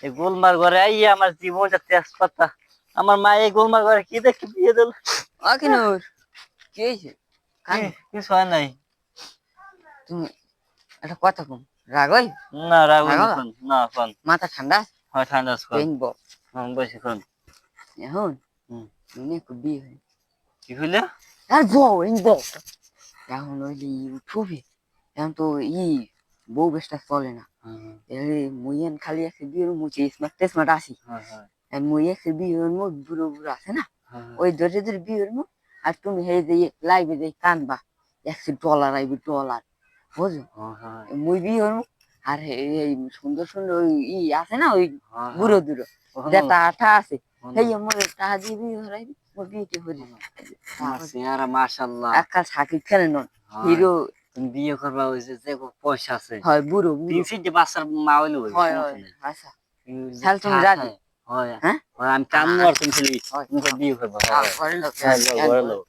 এই গোলমার ঘরে আইয়া আমার জীবনটা তেজপাতা। আমার মা এই গোলমার ঘরে কি দেখে বিয়ে দিল? অকিনুর কি হয়েছে? কিছু হয় নাই। তুমি একটা কথা কম, রাগ হয়? না রাগুল রাগ না হবা? কোন, না কোন। মাথা ঠান্ডা? হয় ঠান্ডা আছে কোন। পেন ব বসে কোন। এখন হুম। তুমি একটু বিয়ে হয় কি হইলো? আর বউ এই বউ এখন হইলে উঠবে। এখন তো বউ বেশটা চলে না। মুইয়েন খালি আছে বিয়ের মুছে স্মার্ট টেসমার্ট আসি। মুই আছে বিয়ের মুখ বুড়ো বুড়ো আছে না, ওই ধরে ধরে বিয়ের মুখ। আর তুমি হে যে লাইভে যে কানবা $100 আইবি ডলার, বুঝো? মুই বিয়ের মুখ আর এই সুন্দর সুন্দর ওই আছে না ওই বুড়ো দুড়ো যেটা আঠা আছে সেই মোর টাকা দিয়ে বিয়ে হরাইবি, মোর বিয়েটি হরি চেহারা মাশাআল্লাহ। একা সাকিব খানের নন হিরো। তুমি বিয়ে করবা ওই যে যে পয়সা আছে। হয় বুড়ো তিন বুড়ো। চারটে বাচ্চার মা হইলো হইবে, হয় সমস্যা হয় নেই। আচ্ছা তাহলে তুমি রাজি? হয় হ্যাঁ হয়, আমি কাম আর তুমি খালি তুমি বিয়ে করবা। ঘরে লোক ঘরে লোক।